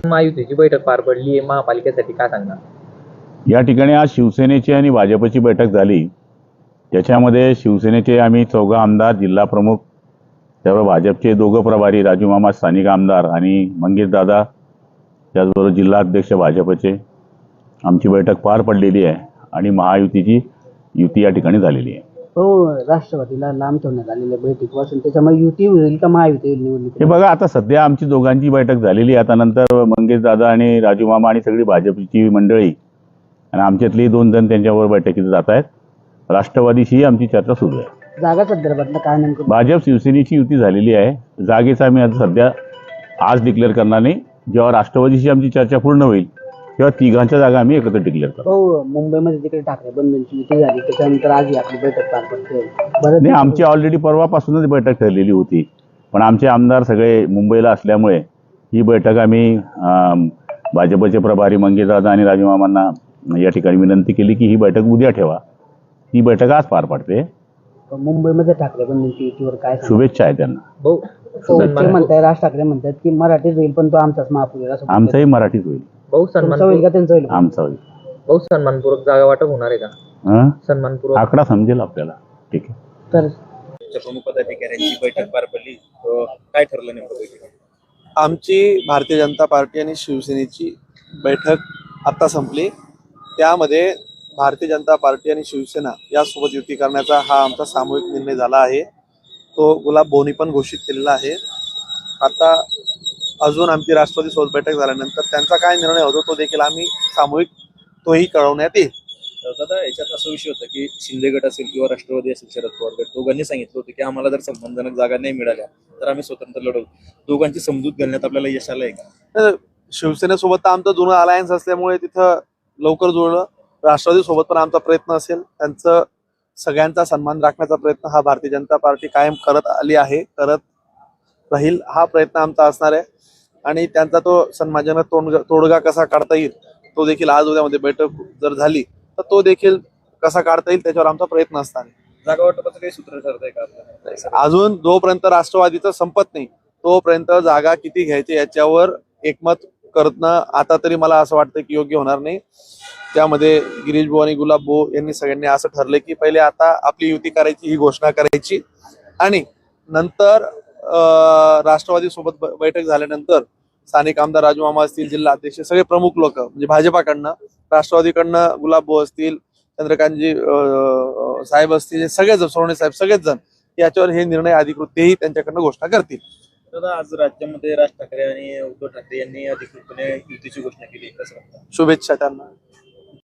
महायुतीची बैठक पार पडली आहे महापालिकेसाठी, काय सांगणार? या ठिकाणी आज शिवसेनेची आणि भाजपची बैठक झाली. त्याच्यामध्ये शिवसेनेचे आम्ही 14 आमदार, जिल्हा प्रमुख, त्याबरोबर भाजपचे 2 प्रभारी, राजू मामा स्थानिक आमदार आणि मंगेश दादा, त्याचबरोबर जिल्हा अध्यक्ष भाजपचे, आमची बैठक पार पडलेली आहे आणि महायुतीची युती या ठिकाणी झालेली आहे. हो, राष्ट्रवादीला लांब ठेवण्यात आलेल्या बैठकीपासून त्याच्यामुळे युती होईल का महायुती होईल निवडणूक? हे बघा, आता सध्या आमची दोघांची बैठक झालेली आहे. आता नंतर मंगेश दादा आणि राजू मामा आणि सगळी भाजपची मंडळी आणि आमच्यातली 2 जण त्यांच्यावर बैठकीत जात आहेत. राष्ट्रवादीशी आमची चर्चा सुरू आहे. जागा संदर्भातलं काय नेमकं? भाजप शिवसेनेची युती झालेली आहे. जागेचा आम्ही आता सध्या आज डिक्लेअर करणार नाही. जेव्हा राष्ट्रवादीशी आमची चर्चा पूर्ण होईल तेव्हा 3घांच्या जागा आम्ही एकत्र डिक्लेअर करतो. हो, मुंबईमध्ये तिकडे ठाकरे बंधूंची युती झाली, त्याच्यानंतर आज ही आपली बैठक पार पडते. नाही, आमची ऑलरेडी परवापासूनच बैठक ठरलेली होती, पण आमचे आमदार सगळे मुंबईला असल्यामुळे ही बैठक आम्ही भाजपचे प्रभारी मंगेशदादा आणि राजू मामांना या ठिकाणी विनंती केली की ही बैठक उद्या ठेवा. ही बैठक आज पार पडते. मुंबईमध्ये ठाकरे बंधूंची युतीवर काय सांगणार? शुभेच्छा आहे त्यांना. ते म्हणताय, राज ठाकरे म्हणतात की मराठीच होईल पण तो आमचाच महापौर आहे. आमचाही मराठीच होईल. तुमचा होईल का त्यांचा होईल? आमचा होईल. भाऊ, सन्मानपूर्वक जागा वाटप होणार आहे का? सन्मानपूर्वक आकडा समजेल आपल्याला. ठीक आहे. तर प्रमुख पदाधिकाऱ्यांची बैठक पार पडली, काय ठरलं नेमकं बैठकीत? आमची भारतीय जनता पार्टी आणि शिवसेनेची बैठक आता संपली. त्यामध्ये भारतीय जनता पार्टी आणि शिवसेना यासोबत युती करण्याचा हा आमचा सामूहिक निर्णय झाला आहे. तो गुलाब भाऊनी पण घोषित केलेला आहे. आता अजून आमची राष्ट्रवादी सोबत बैठक झाल्यानंतर त्यांचा काय निर्णय होतो तो देखील आम्ही सामूहिक तोही कळवण्यात येईल. दादा, याच्यात असा विषय होता की शिंदे गट असेल किंवा राष्ट्रवादी असेल, शरद पवार गट, दोघांनी सांगितलं होतं की आम्हाला जर संबंधजनक जागा नाही मिळाल्या तर आम्ही स्वतंत्र लढवू. दोघांची समजूत घालण्यात आपल्याला यश आलंय का? शिवसेनेसोबत तर आमचं जुनं अलायन्स असल्यामुळे तिथं लवकर जुळलं. राष्ट्रवादी सोबत पण आमचा प्रयत्न असेल. त्यांचं सगळ्यांचा सन्मान राखण्याचा प्रयत्न हा भारतीय जनता पार्टी कायम करत आली आहे, करत राहील. हा प्रयत्न आमचा असणार आहे आणि त्यांचा तो सन्मानजनक तोडगा कसा काढता येईल तो देखील आज उद्यामध्ये बैठक जर झाली तर तो देखील कसा काढता येईल त्याच्यावर आमचा प्रयत्न असणार आहे. जागा वाटपाचं काही सूत्र ठरतंय का आपल्याला? अजून जोपर्यंत राष्ट्रवादीचं संपत नाही तोपर्यंत जागा किती घ्यायची याच्यावर एकमत करणं आता तरी मला असं वाटतं की योग्य होणार नाही. त्यामध्ये गिरीश भाऊ आणि गुलाब भाऊ यांनी सगळ्यांनी असं ठरलं की पहिले आता आपली युती करायची, ही घोषणा करायची आणि नंतर राष्ट्रवादी सोबत बैठक झाल्यानंतर स्थानिक आमदार राजू मामा असतील, जिल्हा अध्यक्ष, सगळे प्रमुख लोक म्हणजे भाजपाकडनं, राष्ट्रवादीकडनं गुलाब भाऊ असतील, चंद्रकांतजी साहेब असतील, सगळेजण, सोनवणे साहेब, सगळेच जण याच्यावर हे निर्णय अधिकृत तेही त्यांच्याकडनं घोषणा करतील. दादा, आज राज्यामध्ये राज ठाकरे आणि उद्धव ठाकरे यांनी अधिकृतपणे युतीची घोषणा केली. कसं वाटतं? शुभेच्छा त्यांना.